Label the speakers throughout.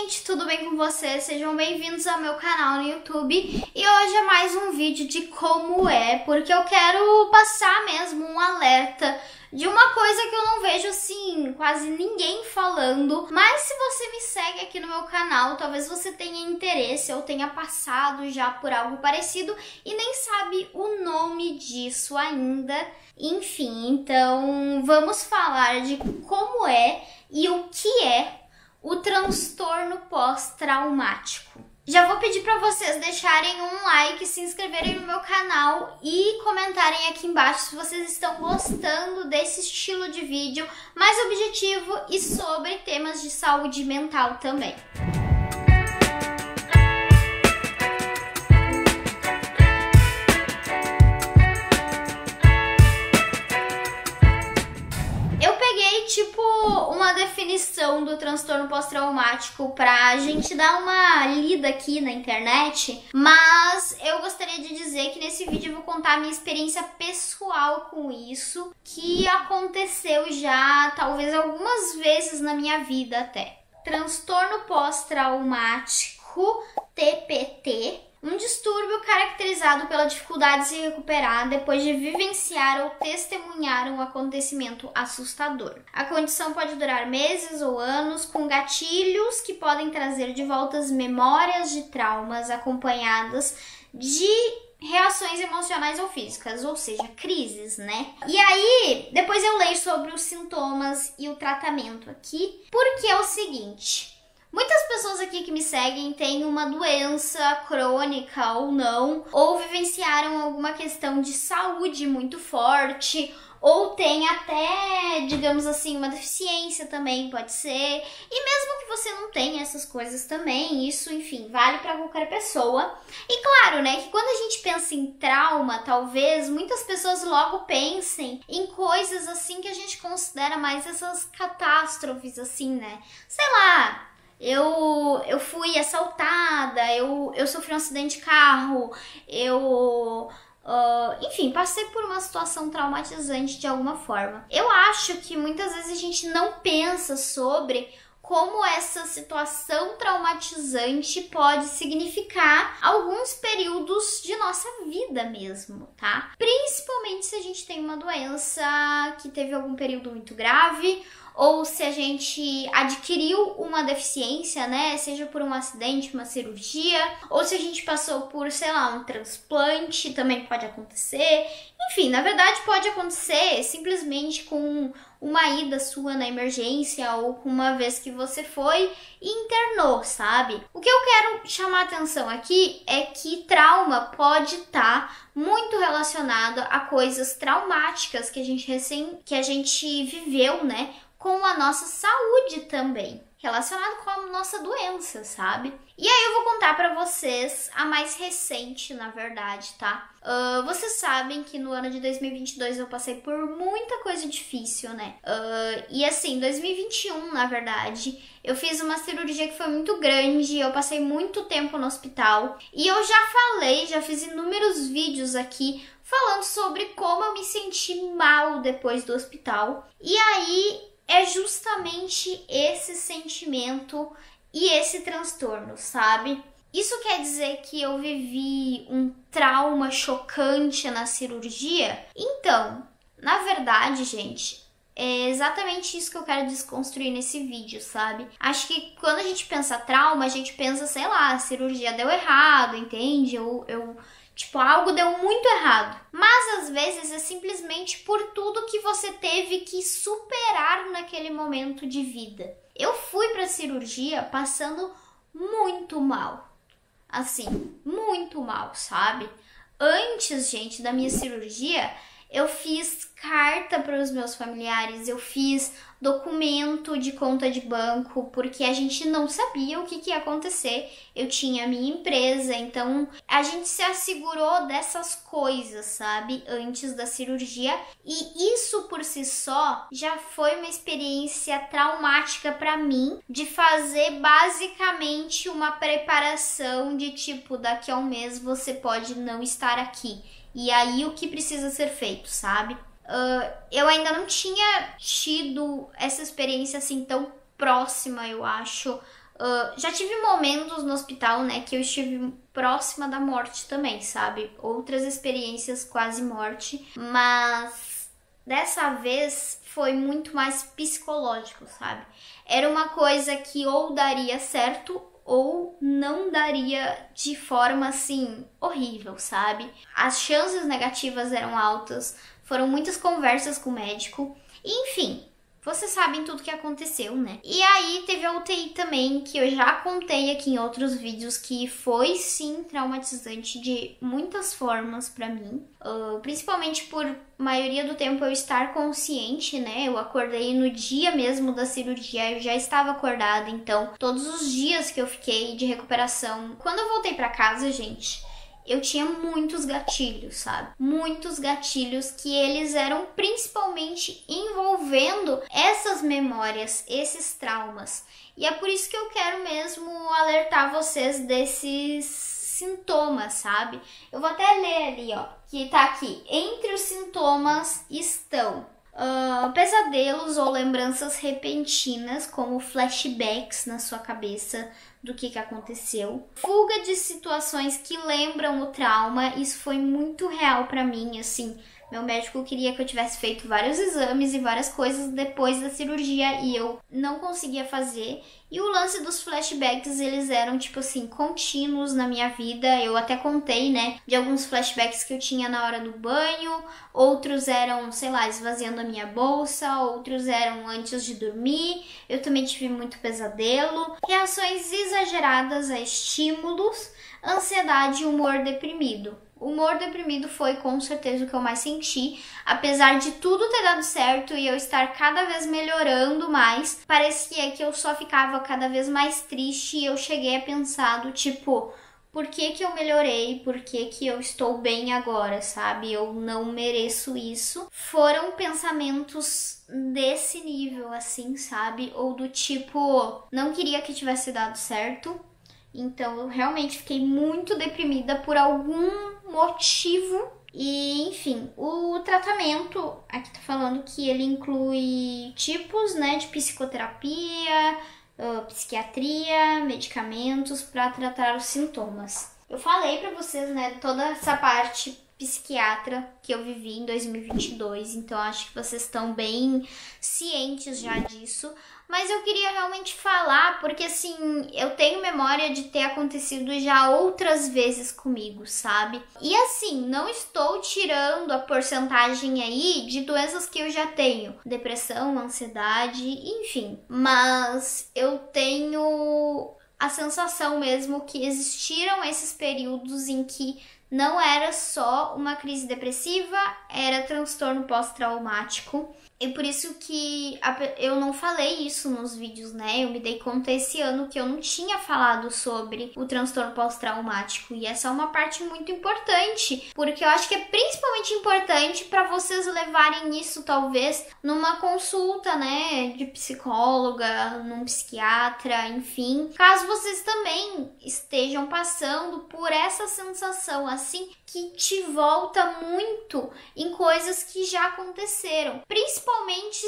Speaker 1: gente, tudo bem com vocês? Sejam bem-vindos ao meu canal no YouTube e hoje é mais um vídeo de como é, porque eu quero passar mesmo um alerta de uma coisa que eu não vejo assim quase ninguém falando, mas se você me segue aqui no meu canal, talvez você tenha interesse ou tenha passado já por algo parecido e nem sabe o nome disso ainda. Enfim, então vamos falar de como é e o que é o transtorno pós-traumático. Já vou pedir para vocês deixarem um like, se inscreverem no meu canal e comentarem aqui embaixo se vocês estão gostando desse estilo de vídeo mais objetivo e sobre temas de saúde mental também. Uma definição do transtorno pós-traumático pra gente dar uma lida aqui na internet, mas eu gostaria de dizer que nesse vídeo eu vou contar a minha experiência pessoal com isso, que aconteceu já talvez algumas vezes na minha vida até. Transtorno pós-traumático, TPT, um distúrbio caracterizado pela dificuldade de se recuperar depois de vivenciar ou testemunhar um acontecimento assustador. A condição pode durar meses ou anos, com gatilhos que podem trazer de volta as memórias de traumas acompanhadas de reações emocionais ou físicas, ou seja, crises, né? E aí, depois eu leio sobre os sintomas e o tratamento aqui, porque é o seguinte: muitas pessoas aqui que me seguem têm uma doença crônica ou não, ou vivenciaram alguma questão de saúde muito forte, ou tem até, digamos assim, uma deficiência também, pode ser. E mesmo que você não tenha essas coisas também, isso, enfim, vale para qualquer pessoa. E claro, né, que quando a gente pensa em trauma, talvez muitas pessoas logo pensem em coisas assim que a gente considera mais essas catástrofes, assim, né? Sei lá, eu fui assaltada, eu sofri um acidente de carro, enfim, passei por uma situação traumatizante de alguma forma. Eu acho que muitas vezes a gente não pensa sobre como essa situação traumatizante pode significar alguns períodos de nossa vida mesmo, tá? Principalmente se a gente tem uma doença que teve algum período muito grave, ou se a gente adquiriu uma deficiência, né, seja por um acidente, uma cirurgia, ou se a gente passou por, sei lá, um transplante, também pode acontecer. Enfim, na verdade pode acontecer simplesmente com uma ida sua na emergência ou com uma vez que você foi e internou, sabe? O que eu quero chamar a atenção aqui é que trauma pode estar muito relacionado a coisas traumáticas que a gente viveu, né? Com a nossa saúde também, relacionado com a nossa doença, sabe? E aí eu vou contar pra vocês a mais recente, na verdade, tá? Vocês sabem que no ano de 2022 eu passei por muita coisa difícil, né? E assim, 2021, na verdade, eu fiz uma cirurgia que foi muito grande, eu passei muito tempo no hospital. E eu já fiz inúmeros vídeos aqui falando sobre como eu me senti mal depois do hospital. E aí é justamente esse sentimento e esse transtorno, sabe? Isso quer dizer que eu vivi um trauma chocante na cirurgia? Então, na verdade, gente, é exatamente isso que eu quero desconstruir nesse vídeo, sabe? Acho que quando a gente pensa trauma, a gente pensa, sei lá, a cirurgia deu errado, entende? Tipo, algo deu muito errado. Mas às vezes é simplesmente por tudo que você teve que superar naquele momento de vida. Eu fui pra cirurgia passando muito mal. Assim, muito mal, sabe? Antes, gente, da minha cirurgia, eu fiz carta para os meus familiares, eu fiz documento de conta de banco, porque a gente não sabia o que ia acontecer. Eu tinha a minha empresa, então a gente se assegurou dessas coisas, sabe, antes da cirurgia. E isso por si só já foi uma experiência traumática para mim, de fazer basicamente uma preparação de tipo, daqui a um mês você pode não estar aqui. E aí o que precisa ser feito, sabe? Eu ainda não tinha tido essa experiência assim tão próxima, eu acho, Já tive momentos no hospital, né, que eu estive próxima da morte também, sabe? Outras experiências quase morte, mas dessa vez foi muito mais psicológico, sabe? Era uma coisa que ou daria certo ou não daria de forma assim horrível, sabe? As chances negativas eram altas, foram muitas conversas com o médico, enfim. Vocês sabem tudo que aconteceu, né? E aí teve a UTI também, que eu já contei aqui em outros vídeos, que foi sim traumatizante de muitas formas pra mim. Principalmente por maioria do tempo eu estar consciente, né? Eu acordei no dia mesmo da cirurgia, eu já estava acordada, então todos os dias que eu fiquei de recuperação. Quando eu voltei pra casa, gente, eu tinha muitos gatilhos, sabe? Muitos gatilhos que eles eram principalmente envolvendo essas memórias, esses traumas. E é por isso que eu quero mesmo alertar vocês desses sintomas, sabe? Eu vou até ler ali, ó, que tá aqui. Entre os sintomas estão pesadelos ou lembranças repentinas, como flashbacks na sua cabeça do que aconteceu. Fuga de situações que lembram o trauma, isso foi muito real pra mim, assim. Meu médico queria que eu tivesse feito vários exames e várias coisas depois da cirurgia e eu não conseguia fazer. E o lance dos flashbacks, eles eram, tipo assim, contínuos na minha vida. Eu até contei, né, de alguns flashbacks que eu tinha na hora do banho. Outros eram, sei lá, esvaziando a minha bolsa. Outros eram antes de dormir. Eu também tive muito pesadelo. Reações exageradas a estímulos. Ansiedade e humor deprimido. O humor deprimido foi com certeza o que eu mais senti. Apesar de tudo ter dado certo e eu estar cada vez melhorando mais, parecia que eu só ficava cada vez mais triste e eu cheguei a pensar do tipo, por que eu melhorei? Por que eu estou bem agora, sabe? Eu não mereço isso. Foram pensamentos desse nível, assim, sabe? Ou do tipo, não queria que tivesse dado certo. Então eu realmente fiquei muito deprimida por algum motivo. E enfim, o tratamento, aqui tá falando que ele inclui tipos, né, de psicoterapia, psiquiatria, medicamentos para tratar os sintomas. Eu falei pra vocês, né, toda essa parte psiquiatra que eu vivi em 2022, então acho que vocês estão bem cientes já disso. Mas eu queria realmente falar, porque assim, eu tenho memória de ter acontecido já outras vezes comigo, sabe? E assim, não estou tirando a porcentagem aí de doenças que eu já tenho. Depressão, ansiedade, enfim. Mas eu tenho a sensação mesmo que existiram esses períodos em que não era só uma crise depressiva, era transtorno pós-traumático. E por isso que eu não falei isso nos vídeos, né? Eu me dei conta esse ano que eu não tinha falado sobre o transtorno pós-traumático. E essa é uma parte muito importante, porque eu acho que é principalmente importante para vocês levarem isso, talvez, numa consulta, né? De psicóloga, num psiquiatra, enfim. Caso vocês também estejam passando por essa sensação, assim, que te volta muito em coisas que já aconteceram. Principalmente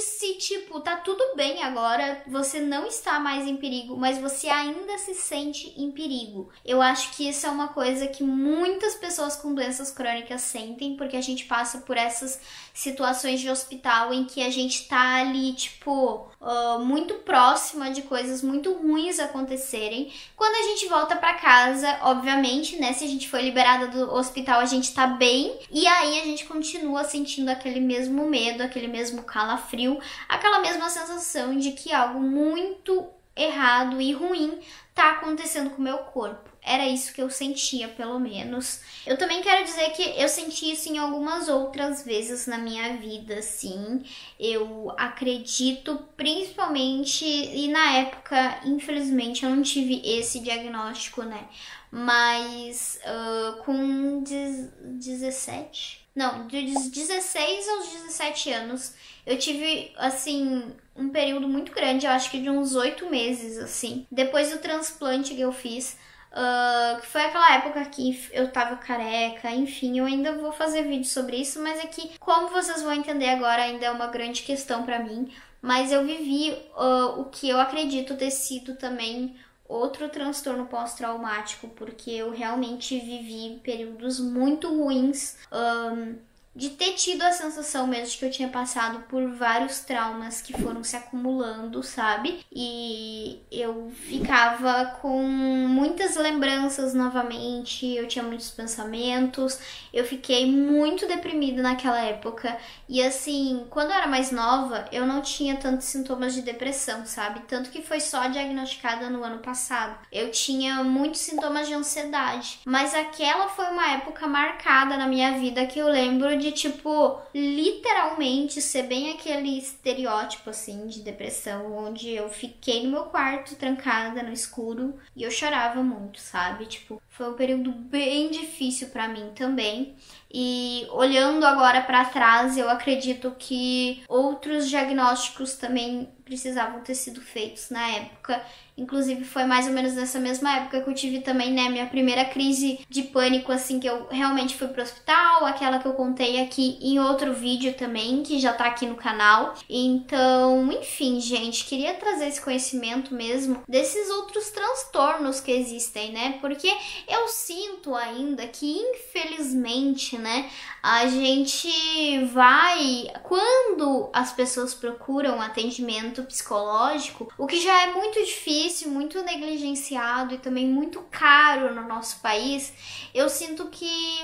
Speaker 1: se, tipo, tá tudo bem agora, você não está mais em perigo, mas você ainda se sente em perigo. Eu acho que isso é uma coisa que muitas pessoas com doenças crônicas sentem, porque a gente passa por essas situações de hospital em que a gente tá ali, tipo, muito próxima de coisas muito ruins acontecerem. Quando a gente volta pra casa, obviamente, né, se a gente foi liberada do hospital, a gente tá bem, e aí a gente continua sentindo aquele mesmo medo, aquele mesmo calafrio, aquela mesma sensação de que algo muito errado e ruim tá acontecendo com o meu corpo. Era isso que eu sentia, pelo menos. Eu também quero dizer que eu senti isso em algumas outras vezes na minha vida, sim. Eu acredito, principalmente, e na época, infelizmente, eu não tive esse diagnóstico, né? Mas com 17... Não, dos 16 aos 17 anos, eu tive, assim, um período muito grande, eu acho que de uns 8 meses, assim. Depois do transplante que eu fiz, que foi aquela época que eu tava careca, enfim, eu ainda vou fazer vídeo sobre isso, mas é que, como vocês vão entender agora, ainda é uma grande questão pra mim. Mas eu vivi o que eu acredito ter sido também outro transtorno pós-traumático, porque eu realmente vivi períodos muito ruins, de ter tido a sensação mesmo de que eu tinha passado por vários traumas que foram se acumulando, sabe? E eu ficava com muitas lembranças novamente, eu tinha muitos pensamentos, eu fiquei muito deprimida naquela época. E assim, quando eu era mais nova, eu não tinha tantos sintomas de depressão, sabe? Tanto que foi só diagnosticada no ano passado. Eu tinha muitos sintomas de ansiedade, mas aquela foi uma época marcada na minha vida que eu lembro de, tipo, literalmente ser bem aquele estereótipo, assim, de depressão, onde eu fiquei no meu quarto, trancada no escuro, e eu chorava muito, sabe? Tipo, foi um período bem difícil pra mim também. E olhando agora pra trás, eu acredito que outros diagnósticos também precisavam ter sido feitos na época. Inclusive, foi mais ou menos nessa mesma época que eu tive também, né, minha primeira crise de pânico, assim, que eu realmente fui pro hospital, aquela que eu contei aqui em outro vídeo também, que já tá aqui no canal. Então, enfim, gente, queria trazer esse conhecimento mesmo desses outros transtornos que existem, né, porque eu sinto ainda que, infelizmente, né, a gente vai, quando as pessoas procuram atendimento psicológico, o que já é muito difícil, muito negligenciado e também muito caro no nosso país, eu sinto que,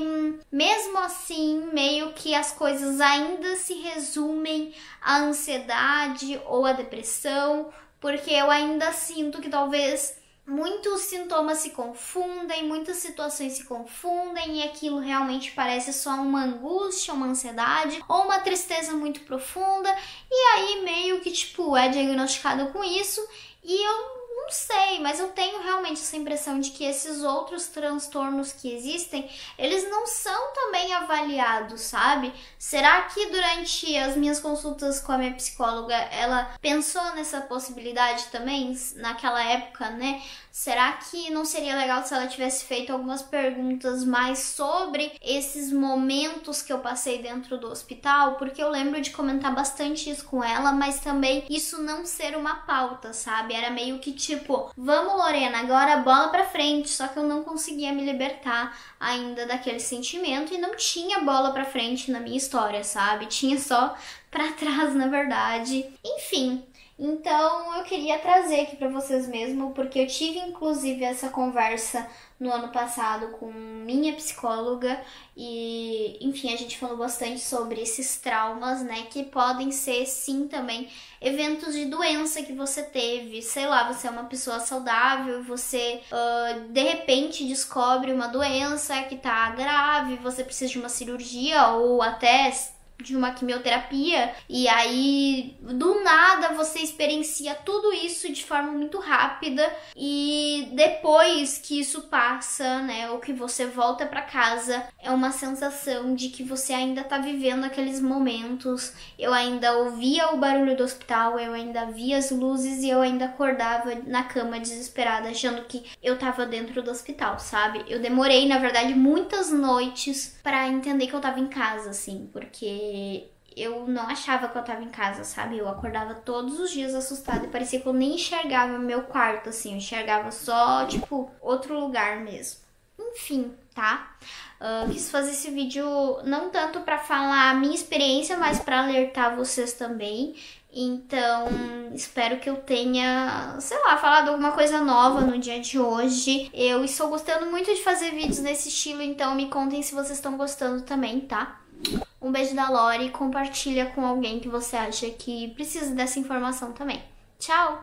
Speaker 1: mesmo assim, meio que as coisas ainda se resumem à ansiedade ou à depressão, porque eu ainda sinto que talvez muitos sintomas se confundem, muitas situações se confundem e aquilo realmente parece só uma angústia, uma ansiedade ou uma tristeza muito profunda, e aí meio que, tipo, é diagnosticado com isso. E eu não sei, mas eu tenho realmente essa impressão de que esses outros transtornos que existem, eles não são também avaliados, sabe? Será que durante as minhas consultas com a minha psicóloga, ela pensou nessa possibilidade também, naquela época, né? Será que não seria legal se ela tivesse feito algumas perguntas mais sobre esses momentos que eu passei dentro do hospital? Porque eu lembro de comentar bastante isso com ela, mas também isso não ser uma pauta, sabe? Era meio que tipo, vamos Lorena, agora bola pra frente, só que eu não conseguia me libertar ainda daquele sentimento e não tinha bola pra frente na minha história, sabe? Tinha só pra trás, na verdade. Enfim, então eu queria trazer aqui pra vocês mesmo, porque eu tive inclusive essa conversa no ano passado com minha psicóloga e, enfim, a gente falou bastante sobre esses traumas, né, que podem ser sim também eventos de doença que você teve, sei lá, você é uma pessoa saudável e você de repente descobre uma doença que tá grave, você precisa de uma cirurgia ou até de uma quimioterapia, e aí do nada você experiencia tudo isso de forma muito rápida, e depois que isso passa, né, ou que você volta pra casa, é uma sensação de que você ainda tá vivendo aqueles momentos. Eu ainda ouvia o barulho do hospital, eu ainda via as luzes e eu ainda acordava na cama desesperada, achando que eu tava dentro do hospital, sabe? Eu demorei, na verdade, muitas noites pra entender que eu tava em casa, assim, porque eu não achava que eu tava em casa, sabe? Eu acordava todos os dias assustada e parecia que eu nem enxergava meu quarto, assim. Eu enxergava só, tipo, outro lugar mesmo. Enfim, tá? Quis fazer esse vídeo não tanto pra falar a minha experiência, mas pra alertar vocês também. Então, espero que eu tenha, sei lá, falado alguma coisa nova no dia de hoje. Eu estou gostando muito de fazer vídeos nesse estilo, então me contem se vocês estão gostando também, tá? Um beijo da Lori e compartilha com alguém que você acha que precisa dessa informação também. Tchau!